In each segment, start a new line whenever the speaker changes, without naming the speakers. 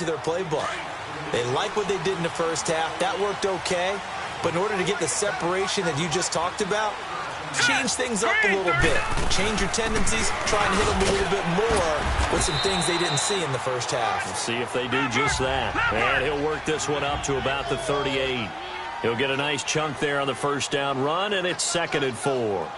into their playbook. They like what they did in the first half. That worked okay. But in order to get the separation that you just talked about, change things up a little bit. Change your tendencies. Try and hit them a little bit more with some things they didn't see in the first half.
We'll see if they do just that. And he'll work this one up to about the 38. He'll get a nice chunk there on the first down run, and it's 2nd and 4.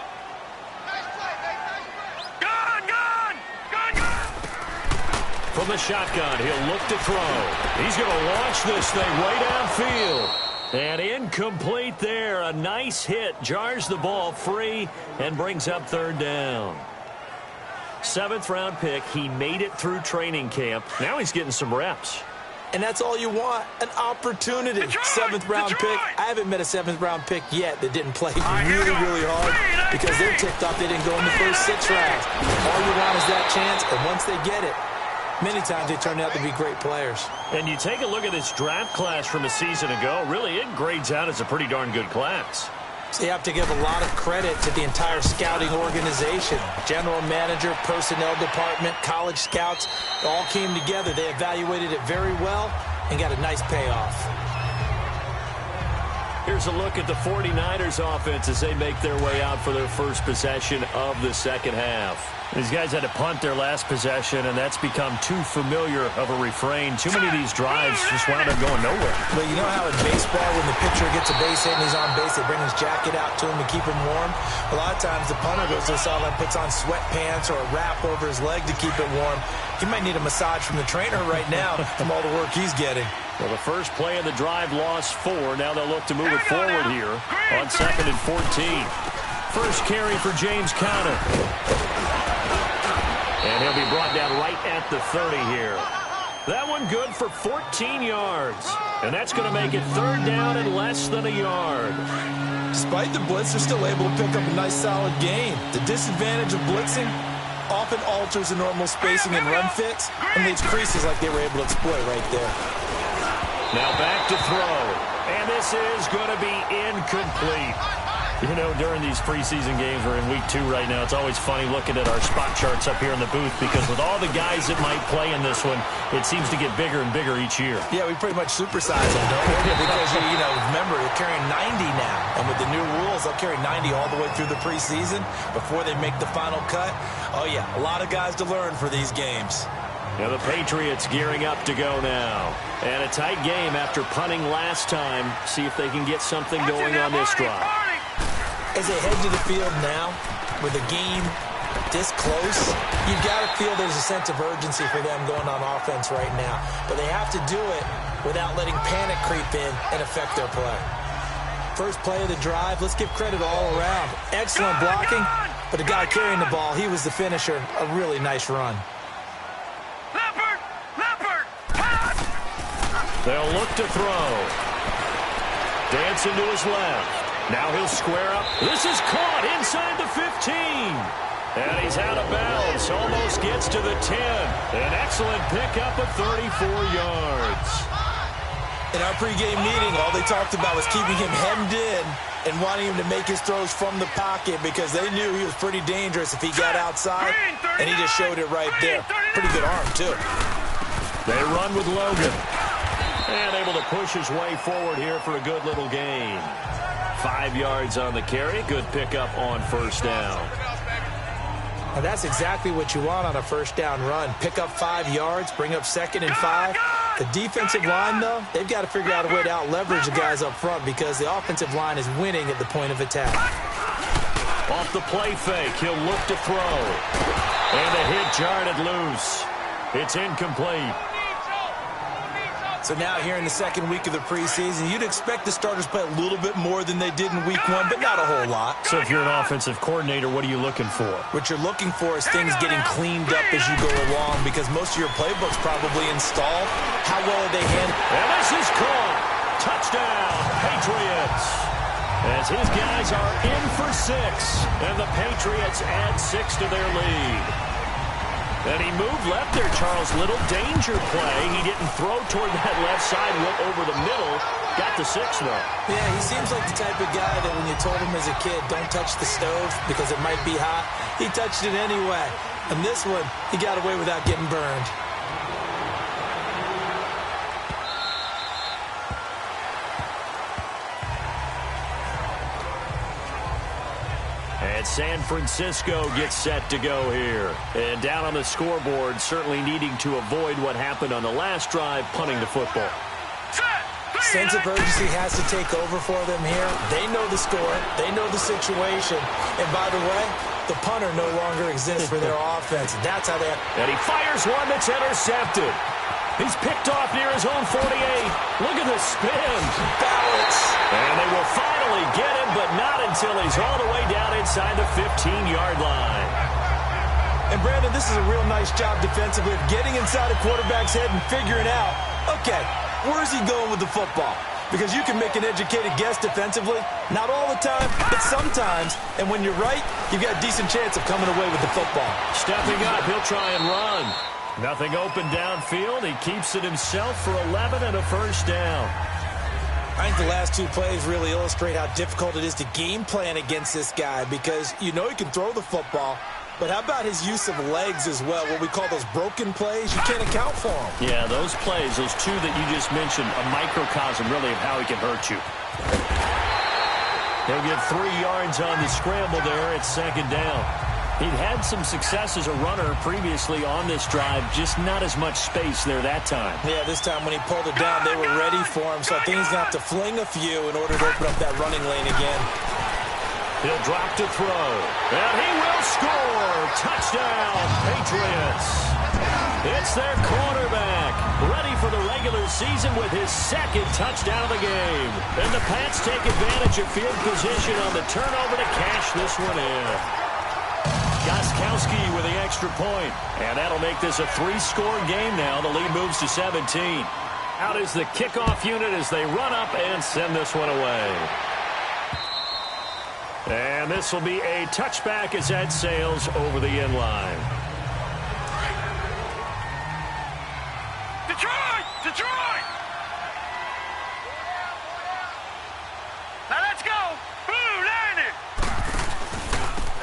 From the shotgun, he'll look to throw. He's going to launch this thing way downfield. And incomplete there. A nice hit. Jars the ball free and brings up 3rd down. 7th-round pick. He made it through training camp. Now he's getting some reps.
And that's all you want, an opportunity. 7th-round pick. I haven't met a 7th-round pick yet that didn't play really, really hard because they're ticked off they didn't go in the first 6 rounds. All you want is that chance, and once they get it, many times they turn out to be great players.
And you take a look at this draft class from a season ago, really it grades out as a pretty darn good class.
So you have to give a lot of credit to the entire scouting organization. General manager, personnel department, college scouts, all came together. They evaluated it very well and got a nice payoff.
Here's a look at the 49ers offense as they make their way out for their first possession of the second half. These guys had to punt their last possession, and that's become too familiar of a refrain. Too many of these drives just wound up going nowhere.
But you know how in baseball, when the pitcher gets a base hit and he's on base, they bring his jacket out to him to keep him warm? A lot of times the punter goes to the sideline, puts on sweatpants or a wrap over his leg to keep it warm. He might need a massage from the trainer right now from all the work he's getting.
Well, the first play of the drive lost 4. Now they'll look to move it forward here on 2nd and 14. First carry for James Conner. And he'll be brought down right at the 30 here. That one good for 14 yards. And that's going to make it 3rd down and less than a yard.
Despite the blitz, they're still able to pick up a nice solid gain. The disadvantage of blitzing often alters the normal spacing and run fits and leaves creases like they were able to exploit right there.
Now back to throw. And this is going to be incomplete. You know, during these preseason games, we're in week 2 right now, it's always funny looking at our spot charts up here in the booth because with all the guys that might play in this one, it seems to get bigger and bigger each year.
Yeah, we pretty much supersize them, don't we? Because, you know, remember, they're carrying 90 now. And with the new rules, they'll carry 90 all the way through the preseason before they make the final cut. Oh, yeah, a lot of guys to learn for these games.
Now the Patriots gearing up to go now. And a tight game after punting last time. See if they can get something going on this drive.
As they head to the field now, with the game this close, you've got to feel there's a sense of urgency for them going on offense right now. But they have to do it without letting panic creep in and affect their play. First play of the drive, let's give credit all around. Excellent blocking, but the guy carrying the ball, he was the finisher. A really nice run.
They'll look to throw. Dancing to his left. Now he'll square up. This is caught inside the 15. And he's out of bounds. Almost gets to the 10. An excellent pickup of 34 yards.
In our pregame meeting, all they talked about was keeping him hemmed in and wanting him to make his throws from the pocket because they knew he was pretty dangerous if he got outside, and he just showed it right there. Pretty good arm, too.
They run with Logan. And able to push his way forward here for a good little gain. 5 yards on the carry. Good pickup on first down.
Now that's exactly what you want on a first down run. Pick up 5 yards, bring up 2nd and 5. The defensive line, though, they've got to figure out a way to out-leverage the guys up front because the offensive line is winning at the point of attack.
Off the play fake, he'll look to throw. And the hit jarred it loose. It's incomplete.
So now here in the second week of the preseason, you'd expect the starters to play a little bit more than they did in week 1, but not a whole lot.
So if you're an offensive coordinator, what are you looking for?
What you're looking for is things getting cleaned up as you go along because most of your playbook's probably installed. How well are they handled?
And this is caught. Touchdown, Patriots. As his guys are in for 6, and the Patriots add 6 to their lead. And he moved left there, Charles. Little danger play. He didn't throw toward that left side, went over the middle. Got the 6, though.
Yeah, he seems like the type of guy that when you told him as a kid, don't touch the stove because it might be hot, he touched it anyway. And this one, he got away without getting burned.
And San Francisco gets set to go here. And down on the scoreboard, certainly needing to avoid what happened on the last drive, punting the football.
Sense of urgency has to take over for them here. They know the score. They know the situation. And by the way, the punter no longer exists for their offense. That's how they have.
And he fires one that's intercepted. He's picked off near his own 48. Look at the spin.
Balance.
And they will finally get him, but not until he's all the way down inside the 15-yard line.
And, Brandon, this is a real nice job defensively of getting inside a quarterback's head and figuring out, okay, where's he going with the football? Because you can make an educated guess defensively. Not all the time, but sometimes. And when you're right, you've got a decent chance of coming away with the football.
Stepping up, he'll try and run. Nothing open downfield. He keeps it himself for 11 and a first down.
I think the last two plays really illustrate how difficult it is to game plan against this guy because you know he can throw the football, but how about his use of legs as well, what we call those broken plays? You can't account for them.
Yeah, those plays, those two that you just mentioned, a microcosm really of how he can hurt you. He'll get 3 yards on the scramble there at second down. He'd had some success as a runner previously on this drive, just not as much space there that time.
Yeah, this time when he pulled it down, they were ready for him, so I think he's going to have to fling a few in order to open up that running lane again.
He'll drop to throw, and he will score! Touchdown, Patriots! It's their quarterback, ready for the regular season with his second touchdown of the game. And the Pats take advantage of field position on the turnover to cash this one in. Gostkowski with the extra point, and that'll make this a 3-score game now. The lead moves to 17. Out is the kickoff unit as they run up and send this one away. And this will be a touchback as that sails over the end line.
Detroit! Detroit! Now let's go! Blue landed!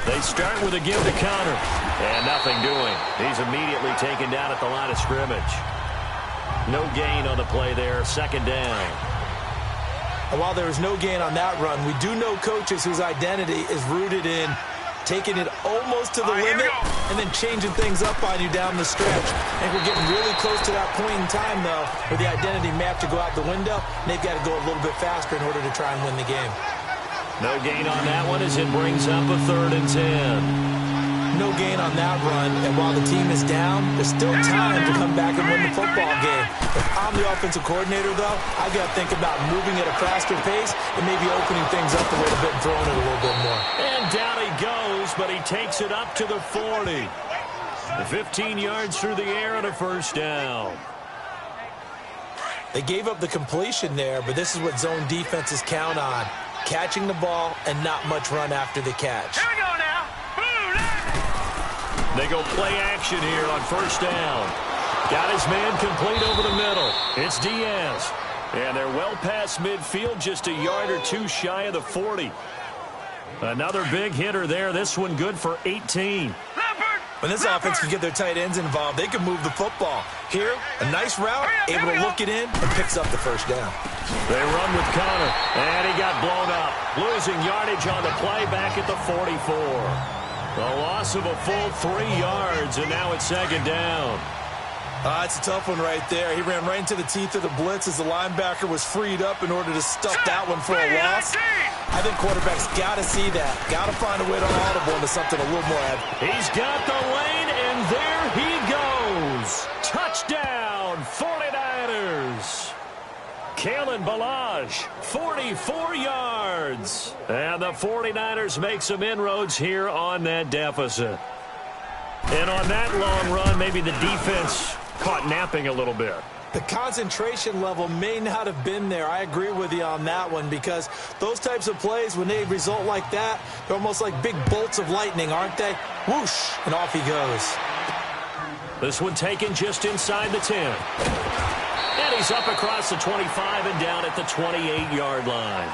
They start with a give to counter. And nothing doing. He's immediately taken down at the line of scrimmage. No gain on the play there. Second down.
And while there was no gain on that run, we do know coaches whose identity is rooted in taking it almost to the limit and then changing things up on you down the stretch. I think we're getting really close to that point in time, though, where the identity map to go out the window, and they've got to go a little bit faster in order to try and win the game.
No gain on that one as it brings up a 3rd and 10.
No gain on that run, and while the team is down, there's still time to come back and win the football game. If I'm the offensive coordinator, though, I've got to think about moving at a faster pace and maybe opening things up a little bit and throwing it a little bit more.
And down he goes, but he takes it up to the 40. 15 yards through the air and a first down.
They gave up the completion there, but this is what zone defenses count on. Catching the ball and not much run after the catch.
Here we go now!
They go play action here on first down. Got his man complete over the middle. It's Diaz. And they're well past midfield, just a yard or two shy of the 40. Another big hitter there. This one good for 18.
When this offense can get their tight ends involved, they can move the football. Here, a nice route, able to look it in, and picks up the first down.
They run with Connor, and he got blown up. Losing yardage on the play back at the 44. A loss of a full 3 yards, and now it's second down.
It's a tough one right there. He ran right into the teeth of the blitz as the linebacker was freed up in order to stuff that one for a loss. I think quarterbacks got to see that. Got to find a way to audible into something a little more heavy.
He's got the lane, and there he goes. Touchdown, 49ers. Kalen Ballage, 44 yards. And the 49ers make some inroads here on that deficit. And on that long run, maybe the defense caught napping a little bit.
The concentration level may not have been there. I agree with you on that one because those types of plays, when they result like that, they're almost like big bolts of lightning, aren't they? Whoosh, and off he goes.
This one taken just inside the 10. And he's up across the 25 and down at the 28-yard line.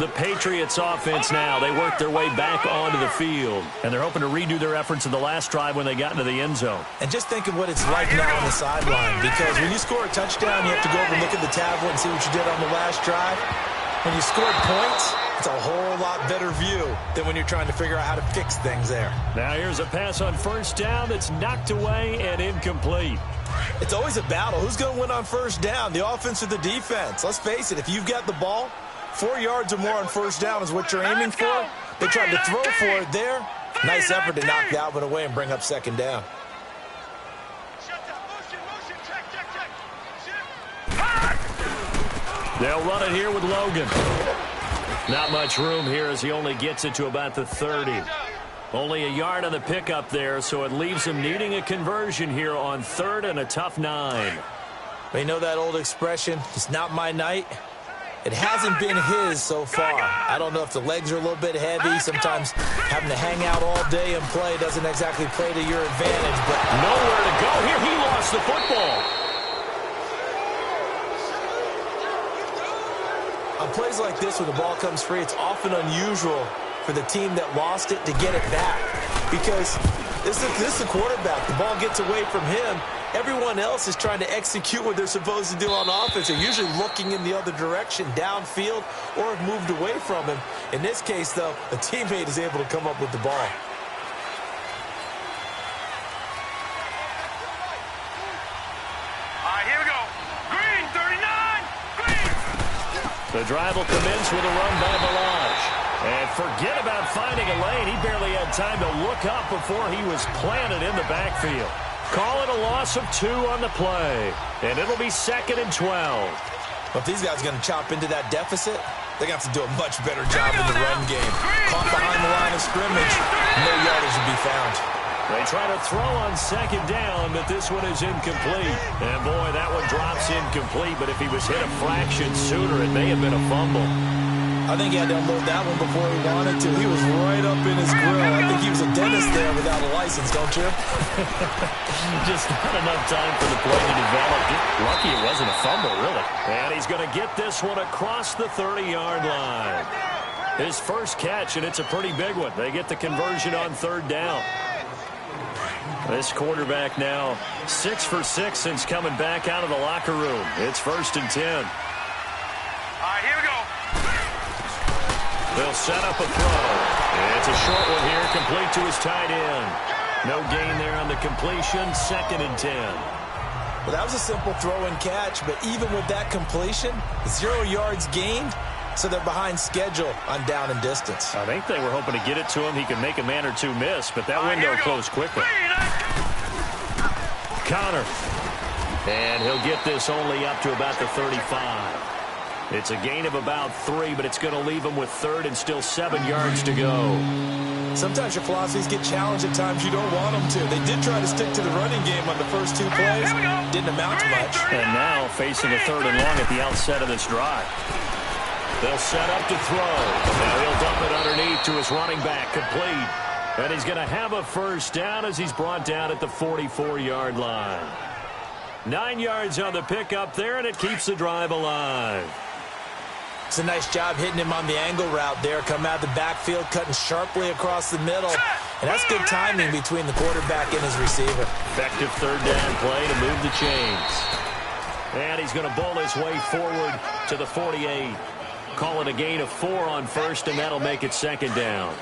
The Patriots offense now. They work their way back onto the field. And they're hoping to redo their efforts in the last drive when they got into the end zone.
And just think of what it's like now on the sideline. Because when you score a touchdown, you have to go over and look at the tablet and see what you did on the last drive. When you scored points, it's a whole lot better view than when you're trying to figure out how to fix things there.
Now here's a pass on first down that's knocked away and incomplete.
It's always a battle. Who's going to win on first down, the offense or the defense? Let's face it, if you've got the ball, 4 yards or more on first down is what you're aiming for. They tried to throw for it there. Nice effort to knock Dalvin away and bring up second down.
They'll run it here with Logan. Not much room here as he only gets it to about the 30. Only a yard on the pickup there, so it leaves him needing a conversion here on third and a tough 9.
You know that old expression, it's not my night? It hasn't been his so far. I don't know if the legs are a little bit heavy. Sometimes having to hang out all day and play doesn't exactly play to your advantage. But
nowhere to go here. He lost the football.
On plays like this, when the ball comes free, it's often unusual for the team that lost it to get it back. Because this is the quarterback. The ball gets away from him. Everyone else is trying to execute what they're supposed to do on offense. They're usually looking in the other direction, downfield, or have moved away from him. In this case, though, a teammate is able to come up with the ball.
All right, here we go. Green, 39. Green.
The drive will commence with a run by Balaj. And forget about finding a lane. He barely had time to look up before he was planted in the backfield. Call it a loss of 2 on the play. And it'll be 2nd and 12.
Well, if these guys are going to chop into that deficit, they're going to have to do a much better job in the run game. Caught behind the line of scrimmage, no yardage will be found.
They try to throw on second down, but this one is incomplete. And, boy, that one drops incomplete. But if he was hit a fraction sooner, it may have been a fumble.
I think he had to unload that one before he wanted to. He was right up in his grill. I think he was a dentist there without a license, don't you?
Just not enough time for the play to develop. Lucky it wasn't a fumble, really. And he's going to get this one across the 30-yard line. His first catch, and it's a pretty big one. They get the conversion on third down. This quarterback now 6 for 6 since coming back out of the locker room. It's 1st and 10.
All right, here we go.
They'll set up a throw. It's a short one here, complete to his tight end. No gain there on the completion, 2nd and 10.
Well, that was a simple throw and catch, but even with that completion, 0 yards gained, so they're behind schedule on down and distance.
I think they were hoping to get it to him. He could make a man or two miss, but that window closed quickly. Connor. And he'll get this only up to about the 35. It's a gain of about 3, but it's going to leave him with 3rd and still 7 yards to go.
Sometimes your philosophies get challenged at times you don't want them to. They did try to stick to the running game on the first 2 plays. Didn't amount to much.
And now facing a 3rd and long at the outset of this drive. They'll set up to throw. Now he'll dump it underneath to his running back, complete. And he's going to have a first down as he's brought down at the 44-yard line. 9 yards on the pickup there, and it keeps the drive alive.
It's a nice job hitting him on the angle route there. Come out of the backfield, cutting sharply across the middle. And that's good timing between the quarterback and his receiver.
Effective 3rd down play to move the chains. And he's going to bowl his way forward to the 48. Call it a gain of 4 on 1st, and that'll make it 2nd down.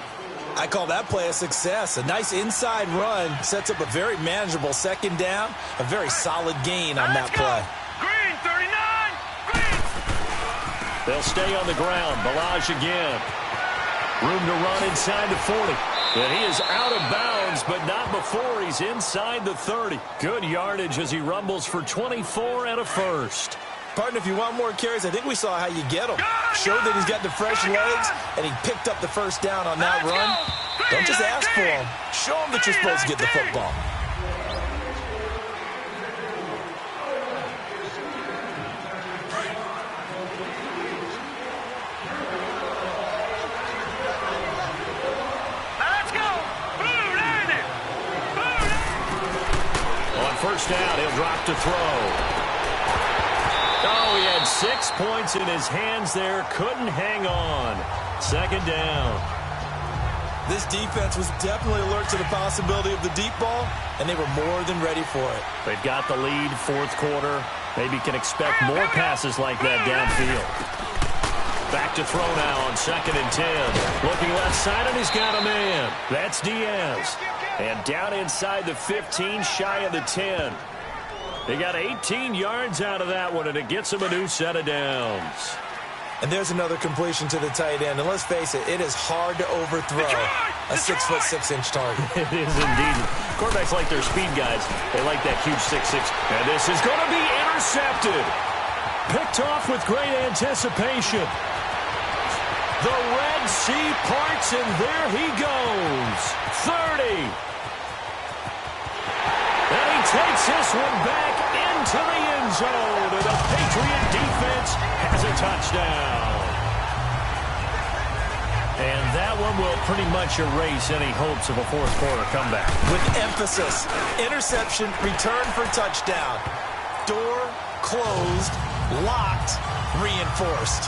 I call that play a success. A nice inside run sets up a very manageable 2nd down. A very solid gain on that play.
Green, 39. Green.
They'll stay on the ground. Balaj again. Room to run inside the 40. And he is out of bounds, but not before he's inside the 30. Good yardage as he rumbles for 24 and a first.
Partner, if you want more carries, I think we saw how you get him. Showed that he's got the fresh legs, and he picked up the first down on that run. Don't just ask for him. Show him that you're supposed to get the football.
On first down, he'll drop to throw. Oh, he had 6 points in his hands there. Couldn't hang on. Second down.
This defense was definitely alert to the possibility of the deep ball, and they were more than ready for it.
They've got the lead, fourth quarter. Maybe can expect more passes like that downfield. Back to throw now on 2nd and 10. Looking left side, and he's got a man. That's Diaz. And down inside the 15, shy of the 10. They got 18 yards out of that one, and it gets them a new set of downs.
And there's another completion to the tight end. And let's face it, it is hard to overthrow a 6'6" target.
It is indeed. Quarterbacks like their speed guys. They like that huge 6'6". And this is going to be intercepted. Picked off with great anticipation. The Red Sea parts, and there he goes. 30. And he takes this one back into the end zone. And the Patriot defense has a touchdown. And that one will pretty much erase any hopes of a fourth quarter comeback.
With emphasis, interception, return for touchdown. Door closed, locked, reinforced.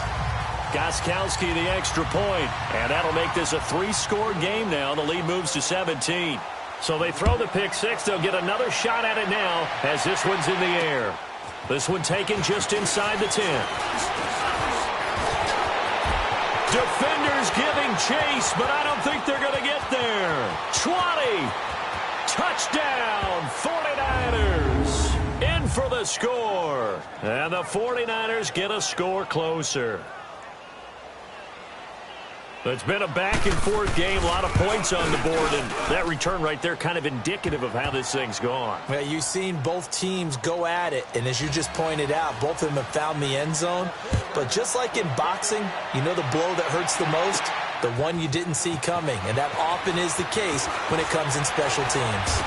Gostkowski the extra point, and that'll make this a 3-score game now. The lead moves to 17. So they throw the pick six. They'll get another shot at it now as this one's in the air. This one taken just inside the 10. Defenders giving chase, but I don't think they're going to get there. 20. Touchdown, 49ers. In for the score. And the 49ers get a score closer. It's been a back-and-forth game, a lot of points on the board, and that return right there kind of indicative of how this thing's gone.
Well, you've seen both teams go at it, and as you just pointed out, both of them have found the end zone. But just like in boxing, you know the blow that hurts the most? The one you didn't see coming, and that often is the case when it comes in special teams.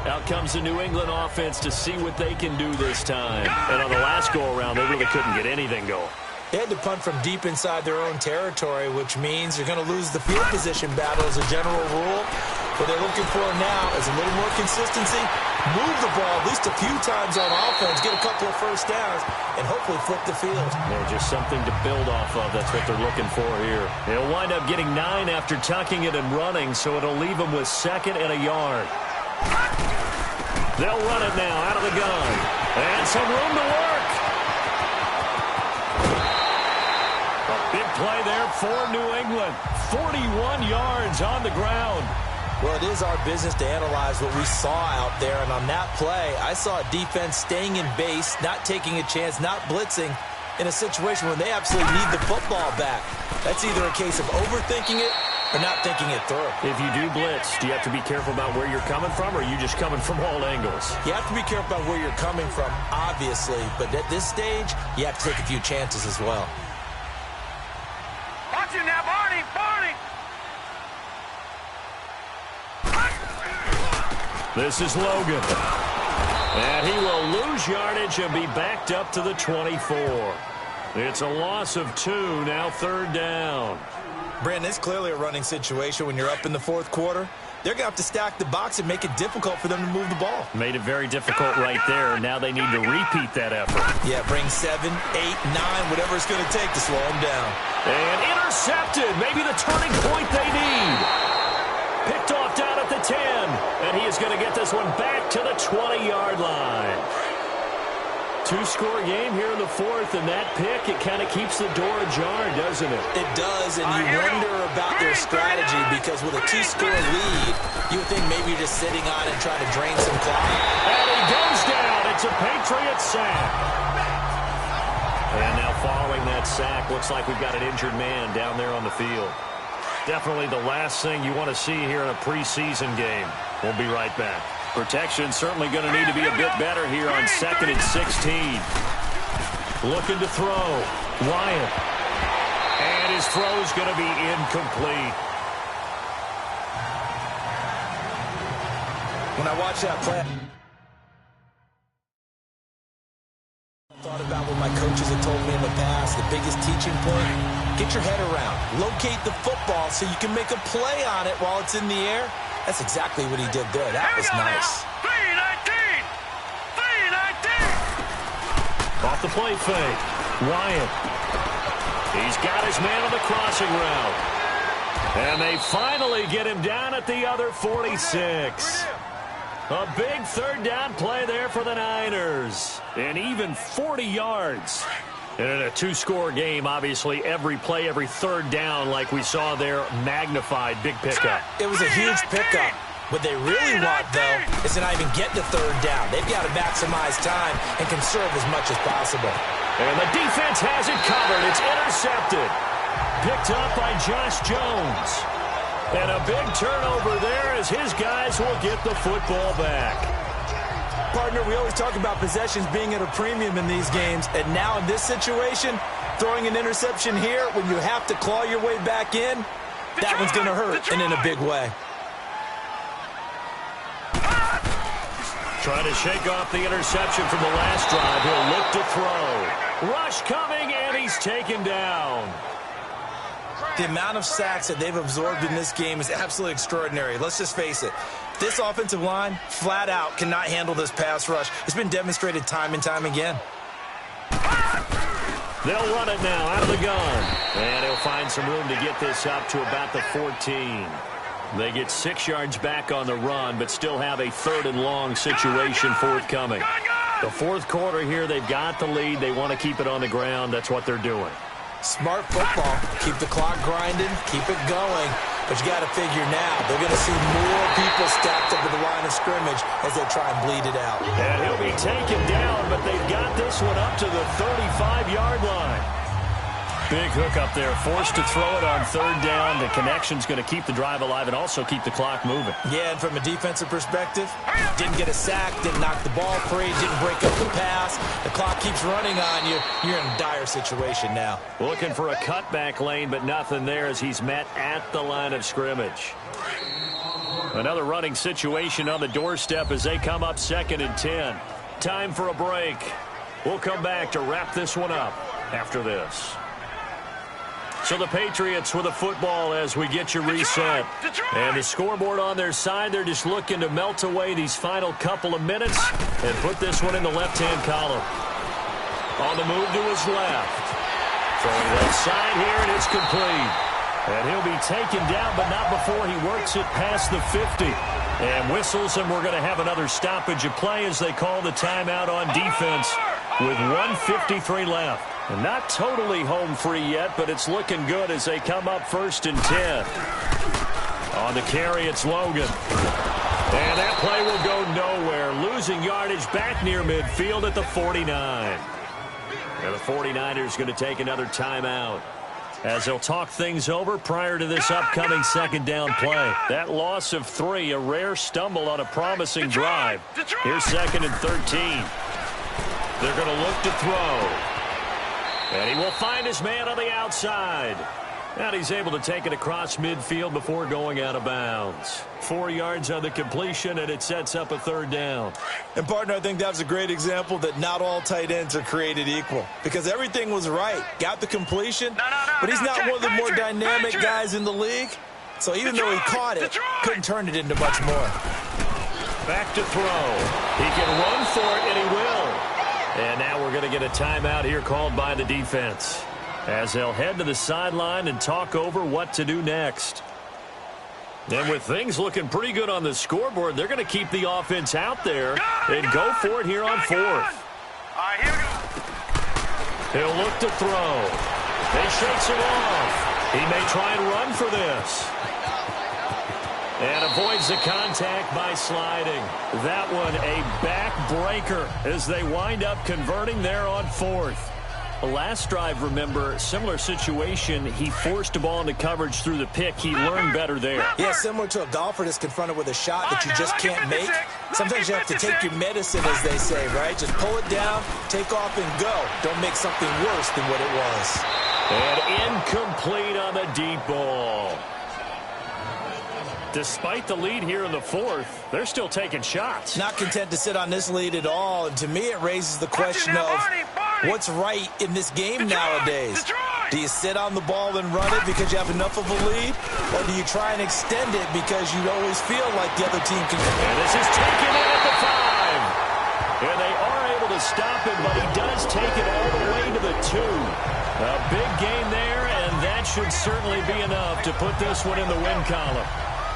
Out comes the New England offense to see what they can do this time. And on the last go-around, they really couldn't get anything going.
They had to punt from deep inside their own territory, which means you're going to lose the field position battle as a general rule. What they're looking for now is a little more consistency, move the ball at least a few times on offense, get a couple of first downs, and hopefully flip the field.
Yeah, just something to build off of. That's what they're looking for here. They'll wind up getting 9 after tucking it and running, so it'll leave them with 2nd and a yard. They'll run it now out of the gun. And some room to work. A big play there for New England. 41 yards on the ground.
Well, it is our business to analyze what we saw out there. And on that play, I saw a defense staying in base, not taking a chance, not blitzing in a situation where they absolutely need the football back. That's either a case of overthinking it or not thinking it through.
If you do blitz, do you have to be careful about where you're coming from, or are you just coming from all angles?
You have to be careful about where you're coming from, obviously. But at this stage, you have to take a few chances as well.
Watch it now, Barney! Barney!
This is Logan. And he will lose yardage and be backed up to the 24. It's a loss of 2, now 3rd down.
Brandon, it's clearly a running situation when you're up in the fourth quarter. They're going to have to stack the box and make it difficult for them to move the ball.
Made it very difficult right there, and now they need to repeat that effort.
Yeah, bring 7, 8, 9, whatever it's going to take to slow them down.
And intercepted, maybe the turning point they need. Picked off down at the 10, and he is going to get this one back to the 20-yard line. 2-score game here in the fourth, and that pick, it kind of keeps the door ajar, doesn't it?
It does, and you wonder about their strategy because with a 2-score lead, you would think maybe you're just sitting on it and trying to drain some clock.
And he goes down. It's a Patriot sack. And now following that sack, looks like we've got an injured man down there on the field. Definitely the last thing you want to see here in a preseason game. We'll be right back. Protection certainly going to need to be a bit better here on 2nd and 16. Looking to throw. Wyatt. And his throw's going to be incomplete.
When I watch that play, I thought about what my coaches have told me in the past, the biggest teaching point, get your head around. Locate the football so you can make a play on it while it's in the air. That's exactly what he did there. That was nice.
319! 319!
Off the play fake. Wyatt. He's got his man on the crossing route. And they finally get him down at the other 46. A big third down play there for the Niners. And even 40 yards. And in a two-score game, obviously, every play, every third down, like we saw there, magnified. Big pickup.
It was a huge pickup. What they really want, though, is to not even get to third down. They've got to maximize time and conserve as much as possible.
And the defense has it covered. It's intercepted. Picked up by Josh Jones. And a big turnover there as his guys will get the football back.
Partner, we always talk about possessions being at a premium in these games, and now in this situation, throwing an interception here when you have to claw your way back in, that one's going to hurt, and in a big way.
Trying to shake off the interception from the last drive. He'll look to throw. Rush coming, and he's taken down.
The amount of sacks that they've absorbed in this game is absolutely extraordinary. Let's just face it. This offensive line, flat out, cannot handle this pass rush. It's been demonstrated time and time again.
They'll run it now out of the gun. And he'll find some room to get this up to about the 14. They get 6 yards back on the run, but still have a third and long situation forthcoming. The fourth quarter here, they've got the lead. They want to keep it on the ground. That's what they're doing.
Smart football. Keep the clock grinding. Keep it going. But you got to figure now, they're going to see more people stacked up at the line of scrimmage as they try and bleed it out.
And he'll be taken down, but they've got this one up to the 35-yard line. Big hook up there, forced to throw it on third down. The connection's going to keep the drive alive and also keep the clock moving.
Yeah, and from a defensive perspective, didn't get a sack, didn't knock the ball free, didn't break up the pass. The clock keeps running on you. You're in a dire situation now.
Looking for a cutback lane, but nothing there as he's met at the line of scrimmage. Another running situation on the doorstep as they come up 2nd and 10. Time for a break. We'll come back to wrap this one up after this. So the Patriots with the football as we get you reset. And the scoreboard on their side, they're just looking to melt away these final couple of minutes and put this one in the left-hand column. On the move to his left. Throwing left side here, and it's complete. And he'll be taken down, but not before he works it past the 50. And whistles, and we're going to have another stoppage of play as they call the timeout on defense with 1:53 left. And not totally home free yet, but it's looking good as they come up 1st and 10. On the carry, it's Logan. And that play will go nowhere. Losing yardage back near midfield at the 49. And the 49ers going to take another timeout as they'll talk things over prior to this upcoming second down play. That loss of 3, a rare stumble on a promising drive. Here's 2nd and 13. They're going to look to throw. And he will find his man on the outside. And he's able to take it across midfield before going out of bounds. 4 yards on the completion, and it sets up a third down.
And, partner, I think that was a great example that not all tight ends are created equal. Because everything was right. Got the completion, but he's not one of the more dynamic guys in the league. So even though he caught it, couldn't turn it into much more.
Back to throw. He can run for it, and he will. And now we're going to get a timeout here called by the defense as they'll head to the sideline and talk over what to do next. And with things looking pretty good on the scoreboard, they're going to keep the offense out there and go for it here on 4th. He'll look to throw. He shakes it off. He may try and run for this. And avoids the contact by sliding. That one a backbreaker as they wind up converting there on 4th. The last drive, remember, similar situation. He forced the ball into coverage through the pick. He learned better there.
Yeah, similar to a golfer that's confronted with a shot that you just can't make. Sometimes you have to take your medicine, as they say, right? Just pull it down, take off, and go. Don't make something worse than what it was.
And incomplete on the deep ball. Despite the lead here in the 4th, they're still taking shots.
Not content to sit on this lead at all. And to me, it raises the question of, What's right in this game nowadays? Do you sit on the ball and run it because you have enough of a lead? Or do you try and extend it because you always feel like the other team can...
And this is taken in at the 5. And they are able to stop him, but he does take it all the way to the 2. A big game there, and that should certainly be enough to put this one in the win column.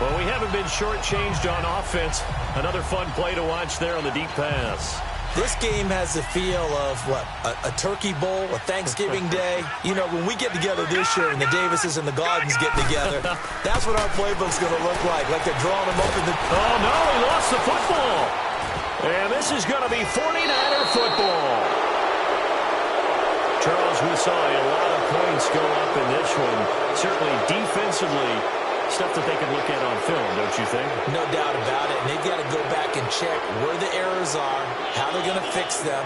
Well, we haven't been shortchanged on offense. Another fun play to watch there on the deep pass.
This game has the feel of, what, a turkey bowl, a Thanksgiving day. You know, when we get together this year and the Davises and the Gardens get together, that's what our playbook's going to look like they're drawing them up in the...
Oh, no, he lost the football. And this is going to be 49er football. Charles, we saw a lot of points go up in this one. Certainly defensively, stuff that they can look at on film, don't you think?
No doubt about it. And they've got to go back and check where the errors are, how they're going to fix them,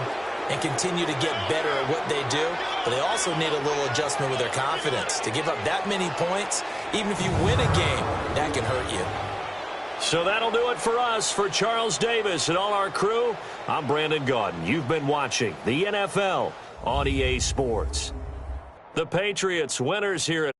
and continue to get better at what they do. But they also need a little adjustment with their confidence. To give up that many points, even if you win a game, that can hurt you.
So that'll do it for us. For Charles Davis and all our crew, I'm Brandon Gaudin. You've been watching the NFL on EA Sports. The Patriots winners here at